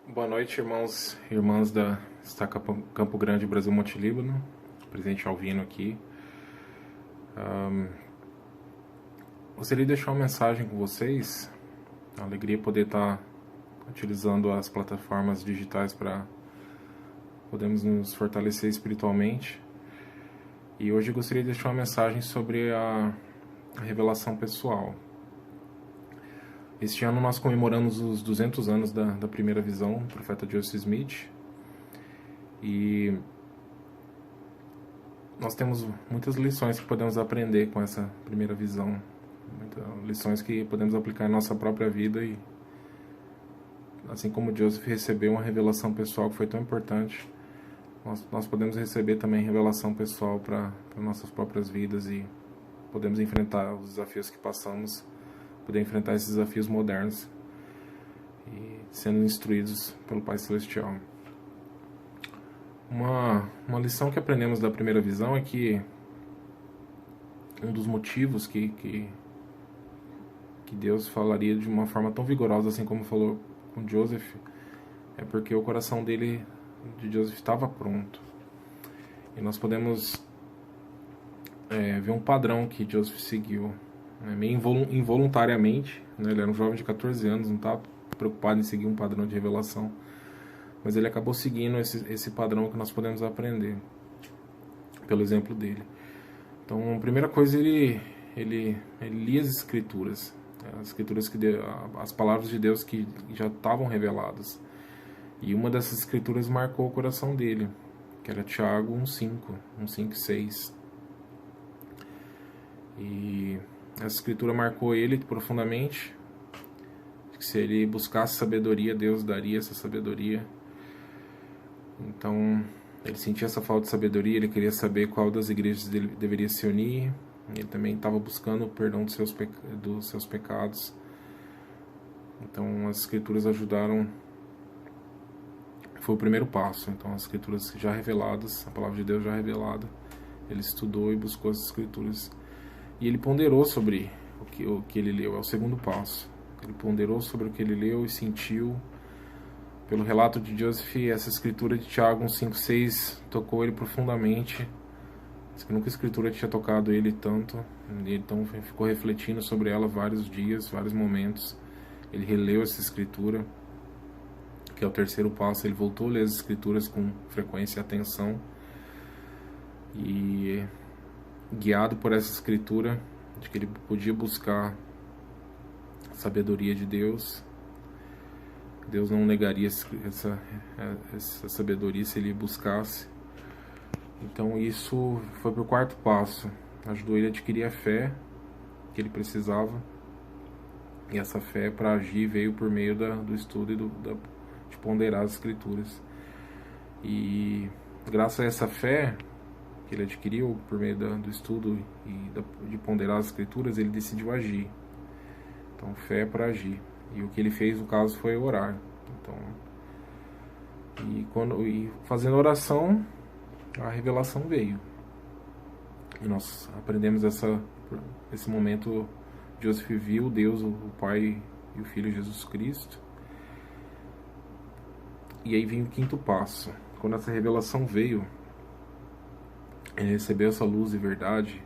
Boa noite, irmãos e irmãs da Estaca Campo Grande, Brasil Monte Líbano. Presente Alvino aqui. Gostaria de deixar uma mensagem com vocês. Uma alegria poder estar utilizando as plataformas digitais para podermos nos fortalecer espiritualmente. E hoje eu gostaria de deixar uma mensagem sobre a revelação pessoal. Este ano nós comemoramos os 200 anos da primeira visão do profeta Joseph Smith. E nós temos muitas lições que podemos aprender com essa primeira visão. Muitas lições que podemos aplicar em nossa própria vida. E assim como Joseph recebeu uma revelação pessoal que foi tão importante, nós podemos receber também revelação pessoal para nossas próprias vidas e podemos enfrentar os desafios que passamos, poder enfrentar esses desafios modernos e sendo instruídos pelo Pai Celestial. Uma lição que aprendemos da primeira visão é que um dos motivos que Deus falaria de uma forma tão vigorosa, assim como falou com Joseph, é porque o coração de Joseph estava pronto. E nós podemos ver um padrão que Joseph seguiu, né, meio involuntariamente, né, ele era um jovem de 14 anos, não estava preocupado em seguir um padrão de revelação, mas ele acabou seguindo esse padrão que nós podemos aprender pelo exemplo dele. Então, a primeira coisa, ele lia as escrituras as palavras de Deus que já estavam reveladas. E uma dessas escrituras marcou o coração dele, que era Tiago 1:5 e 6. E essa escritura marcou ele profundamente, que se ele buscasse sabedoria, Deus daria essa sabedoria. Então, ele sentia essa falta de sabedoria, ele queria saber qual das igrejas dele deveria se unir. Ele também estava buscando o perdão dos seus pecados. Então, as escrituras ajudaram. Foi o primeiro passo. Então, as escrituras já reveladas, a palavra de Deus já revelada, ele estudou e buscou as escrituras. E ele ponderou sobre o que ele leu. É o segundo passo. Ele ponderou sobre o que ele leu e sentiu. Pelo relato de Joseph, essa escritura de Tiago 1:5-6 tocou ele profundamente. Diz que nunca a escritura tinha tocado ele tanto. Ele então ficou refletindo sobre ela vários dias, vários momentos. Ele releu essa escritura, que é o terceiro passo. Ele voltou a ler as escrituras com frequência e atenção. E guiado por essa escritura, de que ele podia buscar a sabedoria de Deus. Deus não negaria essa sabedoria se ele buscasse. Então isso foi para o quarto passo. Ajudou ele a adquirir a fé que ele precisava. E essa fé para agir veio por meio do estudo e de ponderar as escrituras. E graças a essa fé que ele adquiriu por meio do estudo e de ponderar as escrituras, ele decidiu agir. Então, fé para agir. E o que ele fez, no caso, foi orar. Então, e fazendo oração, a revelação veio. E nós aprendemos esse momento. Joseph viu Deus, o Pai e o Filho Jesus Cristo. E aí vem o quinto passo. Quando essa revelação veio, ele recebeu essa luz e verdade,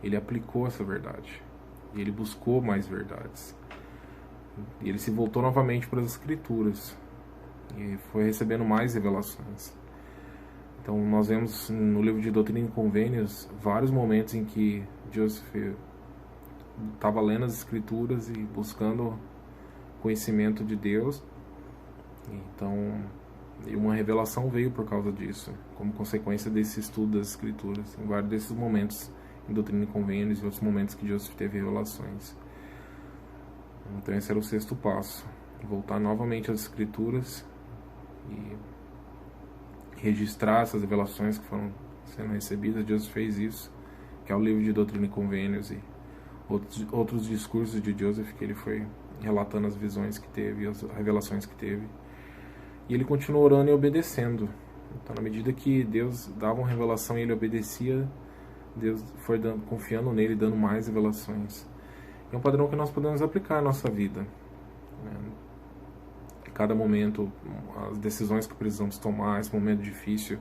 ele aplicou essa verdade. E ele buscou mais verdades. E ele se voltou novamente para as Escrituras. E foi recebendo mais revelações. Então nós vemos no livro de Doutrina e Convênios vários momentos em que Joseph estava lendo as Escrituras e buscando conhecimento de Deus. Então, e uma revelação veio por causa disso, como consequência desse estudo das Escrituras, em vários desses momentos em Doutrina e Convênios e outros momentos que Joseph teve revelações. Então esse era o sexto passo, voltar novamente às Escrituras e registrar essas revelações que foram sendo recebidas. Joseph fez isso, que é o livro de Doutrina e Convênios e outros discursos de Joseph, que ele foi relatando as visões que teve, as revelações que teve. E ele continuou orando e obedecendo. Então, na medida que Deus dava uma revelação e ele obedecia, Deus foi confiando nele, dando mais revelações. É um padrão que nós podemos aplicar à nossa vida. cada momento, as decisões que precisamos tomar, esse momento difícil,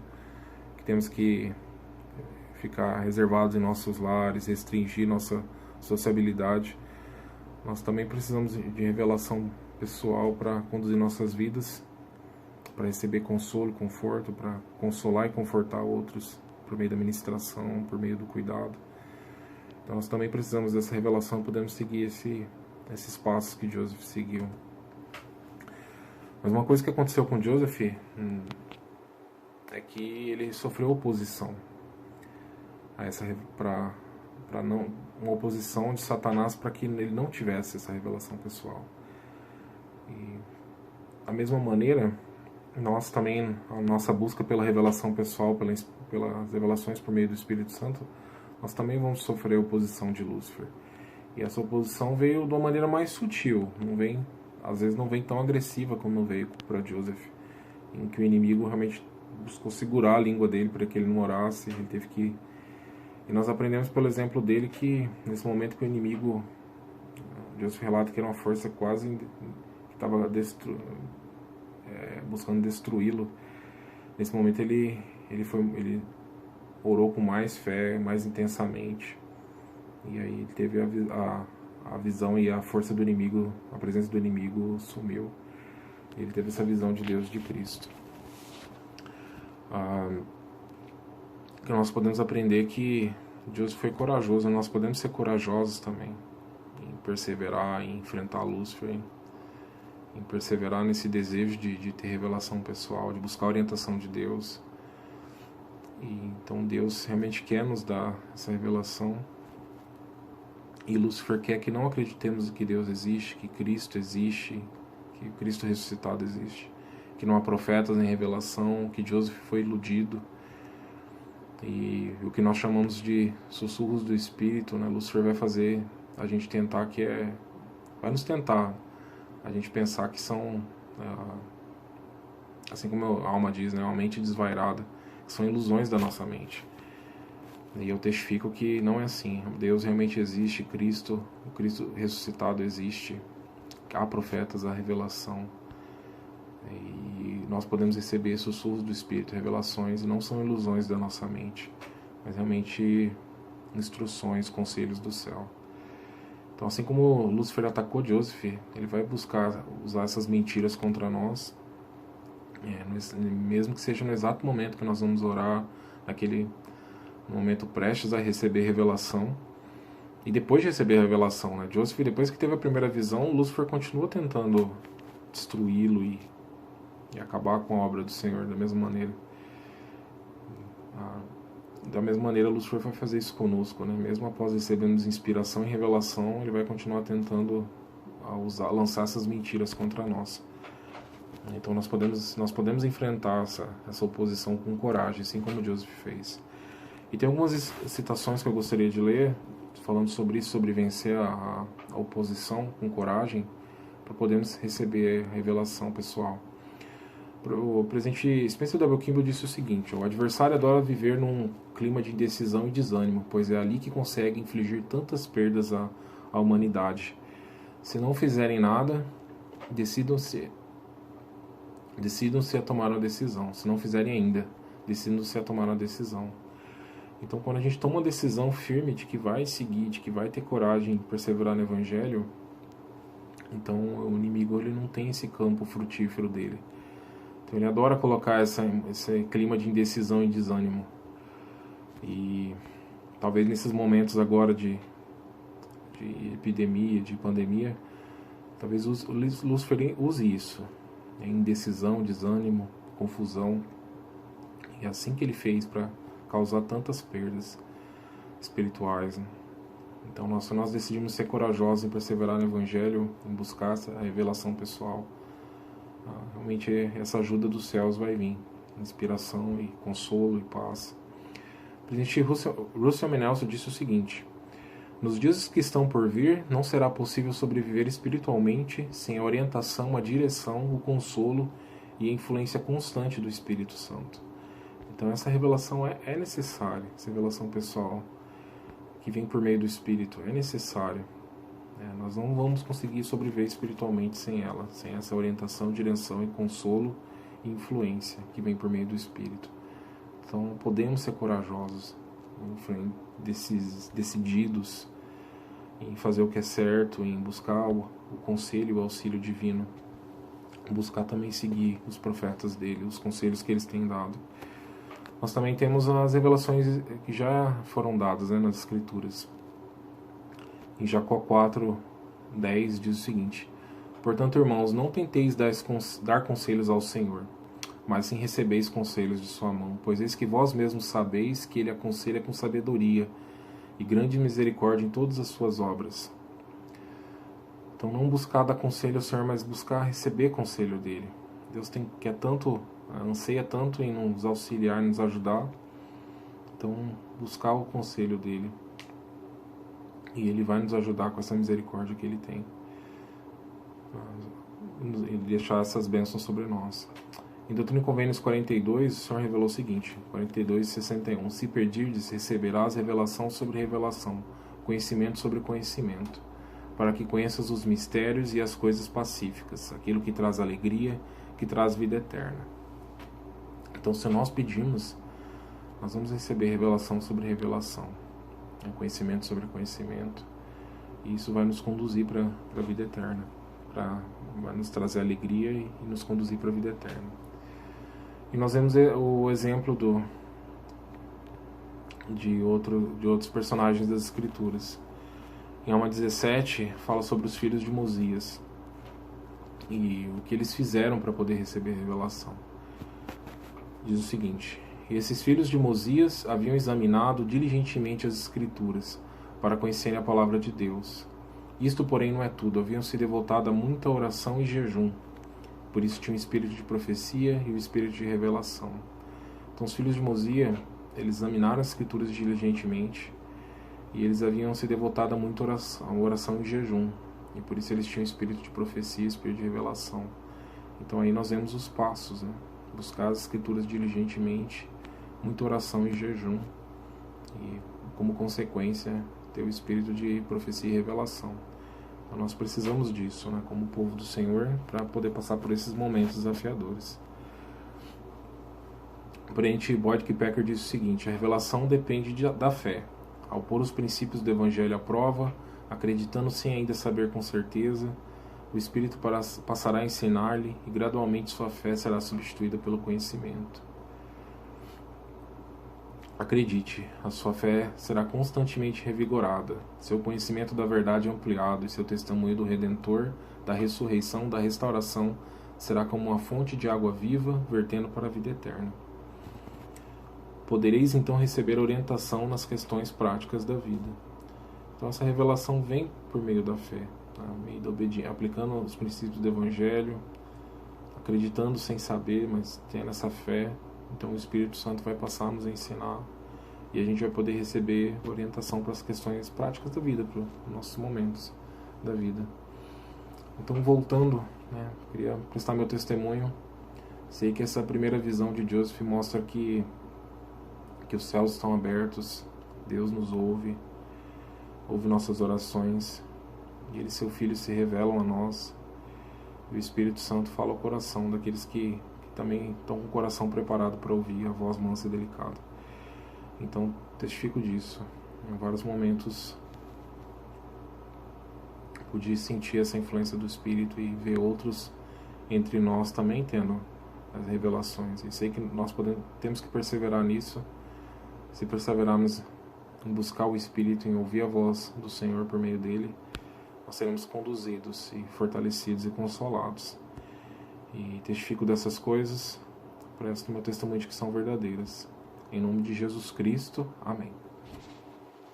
que temos que ficar reservados em nossos lares, restringir nossa sociabilidade. Nós também precisamos de revelação pessoal para conduzir nossas vidas, para receber consolo, conforto, para consolar e confortar outros por meio da ministração, por meio do cuidado. Então nós também precisamos dessa revelação, podemos seguir esses passos que Joseph seguiu. Mas uma coisa que aconteceu com Joseph é que ele sofreu oposição a uma oposição de Satanás para que ele não tivesse essa revelação pessoal. E da mesma maneira, nós também, a nossa busca pela revelação pessoal, pelas revelações por meio do Espírito Santo, nós também vamos sofrer oposição de Lúcifer. E essa oposição veio de uma maneira mais sutil, às vezes não vem tão agressiva como veio para Joseph, em que o inimigo realmente buscou segurar a língua dele para que ele não orasse, ele teve que... E nós aprendemos pelo exemplo dele que nesse momento que o inimigo, Joseph relata que era uma força quase que estava buscando destruí-lo, nesse momento ele orou com mais fé, mais intensamente, e aí ele teve a visão, e a força do inimigo, a presença do inimigo sumiu. Ele teve essa visão de Deus, de Cristo. Que nós podemos aprender que Deus foi corajoso, nós podemos ser corajosos também, em perseverar, em enfrentar Lúcifer, em perseverar nesse desejo de ter revelação pessoal, de buscar a orientação de Deus. E então Deus realmente quer nos dar essa revelação, e Lúcifer quer que não acreditemos que Deus existe, que Cristo existe, que Cristo ressuscitado existe, que não há profetas em revelação, que Joseph foi iludido. E o que nós chamamos de sussurros do Espírito, né? Lúcifer vai fazer a gente tentar vai nos tentar a gente pensar que são, assim como a alma diz, né? Uma mente desvairada, que são ilusões da nossa mente. E eu testifico que não é assim. Deus realmente existe, o Cristo ressuscitado existe, há profetas, há revelação. E nós podemos receber sussurros do Espírito, revelações, e não são ilusões da nossa mente, mas realmente instruções, conselhos do céu. Então, assim como Lúcifer atacou Joseph, ele vai buscar usar essas mentiras contra nós, mesmo que seja no exato momento que nós vamos orar, no momento prestes a receber revelação, e depois de receber a revelação, né? Joseph, depois que teve a primeira visão, Lúcifer continua tentando destruí-lo e acabar com a obra do Senhor da mesma maneira. Da mesma maneira, Lúcifer vai fazer isso conosco, né? Mesmo após recebermos inspiração e revelação, ele vai continuar tentando lançar essas mentiras contra nós. Então nós podemos enfrentar essa oposição com coragem, assim como Joseph fez. E tem algumas citações que eu gostaria de ler, falando sobre isso, sobre vencer a oposição com coragem, para podermos receber a revelação pessoal. O presidente Spencer W. Kimball disse o seguinte: o adversário adora viver num clima de indecisão e desânimo, pois é ali que consegue infligir tantas perdas à humanidade. Se não fizerem nada, decidam-se a tomar uma decisão. Se não fizerem ainda, decidam-se a tomar uma decisão. Então, quando a gente toma uma decisão firme de que vai seguir, de que vai ter coragem de perseverar no Evangelho, então o inimigo ele não tem esse campo frutífero dele. Então ele adora colocar esse clima de indecisão e desânimo. E talvez nesses momentos agora de epidemia, de pandemia, talvez o Lúcifer use isso. Indecisão, desânimo, confusão. E é assim que ele fez para causar tantas perdas espirituais, né? Então, se nós decidimos ser corajosos em perseverar no Evangelho, em buscar essa revelação pessoal, realmente essa ajuda dos céus vai vir, inspiração e consolo e paz. O presidente Russell M. Nelson disse o seguinte: nos dias que estão por vir, não será possível sobreviver espiritualmente sem a orientação, a direção, o consolo e a influência constante do Espírito Santo. Então essa revelação é necessária, essa revelação pessoal que vem por meio do Espírito é necessária. Nós não vamos conseguir sobreviver espiritualmente sem ela, sem essa orientação, direção e consolo e influência que vem por meio do Espírito. Então podemos ser corajosos, decididos em fazer o que é certo, em buscar o conselho e o auxílio divino, buscar também seguir os profetas dele, os conselhos que eles têm dado. Nós também temos as revelações que já foram dadas, nas Escrituras. Em Jacó 4:10 diz o seguinte: portanto, irmãos, não tenteis dar conselhos ao Senhor, mas sim recebeis conselhos de sua mão, pois eis que vós mesmos sabeis que ele aconselha com sabedoria e grande misericórdia em todas as suas obras. Então não buscar dar conselho ao Senhor, mas buscar receber conselho dele. Deus anseia tanto em nos auxiliar, nos ajudar. Então buscar o conselho dele. E ele vai nos ajudar com essa misericórdia que ele tem. E deixar essas bênçãos sobre nós. Em Doutrina e Convênios 42, o Senhor revelou o seguinte, 42:61: se perdirdes, receberás revelação sobre revelação, conhecimento sobre conhecimento, para que conheças os mistérios e as coisas pacíficas, aquilo que traz alegria, que traz vida eterna. Então, se nós pedimos, nós vamos receber revelação sobre revelação, conhecimento sobre conhecimento, e isso vai nos conduzir para a vida eterna, vai nos trazer alegria e nos conduzir para a vida eterna. E nós vemos o exemplo de outros personagens das Escrituras. Em Alma 17 fala sobre os filhos de Mosias e o que eles fizeram para poder receber revelação. Diz o seguinte: e esses filhos de Mosias haviam examinado diligentemente as Escrituras para conhecerem a palavra de Deus. Isto, porém, não é tudo. Haviam se devotado a muita oração e jejum. Por isso tinha o espírito de profecia e o espírito de revelação. Então os filhos de Mosias, eles examinaram as Escrituras diligentemente e eles haviam se devotado a muita oração e jejum. E por isso eles tinham o espírito de profecia e o espírito de revelação. Então aí nós vemos os passos, buscar as Escrituras diligentemente, muita oração e jejum. E como consequência ter o espírito de profecia e revelação. Então nós precisamos disso, como povo do Senhor, para poder passar por esses momentos desafiadores. Porém, Boyd K. Packer diz o seguinte: a revelação depende da fé. Ao pôr os princípios do Evangelho à prova, acreditando sem ainda saber com certeza, o Espírito passará a ensinar-lhe e gradualmente sua fé será substituída pelo conhecimento. Acredite, a sua fé será constantemente revigorada, seu conhecimento da verdade ampliado e seu testemunho do Redentor, da ressurreição, da restauração, será como uma fonte de água viva, vertendo para a vida eterna. Podereis então receber orientação nas questões práticas da vida. Então essa revelação vem por meio da fé, meio da obediência, aplicando os princípios do Evangelho, acreditando sem saber, mas tendo essa fé. Então o Espírito Santo vai passar a nos ensinar e a gente vai poder receber orientação para as questões práticas da vida, para os nossos momentos da vida. Então, voltando, queria prestar meu testemunho. Sei que essa primeira visão de Joseph mostra que os céus estão abertos, Deus nos ouve nossas orações, e Ele e seu Filho se revelam a nós, e o Espírito Santo fala ao coração daqueles que também estão com o coração preparado para ouvir a voz mansa e delicada. Então, testifico disso. Em vários momentos pude sentir essa influência do Espírito e ver outros entre nós também tendo as revelações. E sei que nós temos que perseverar nisso. Se perseverarmos em buscar o Espírito, em ouvir a voz do Senhor por meio dele, nós seremos conduzidos e fortalecidos e consolados. E testifico dessas coisas, presto meu testemunho de que são verdadeiras. Em nome de Jesus Cristo, amém.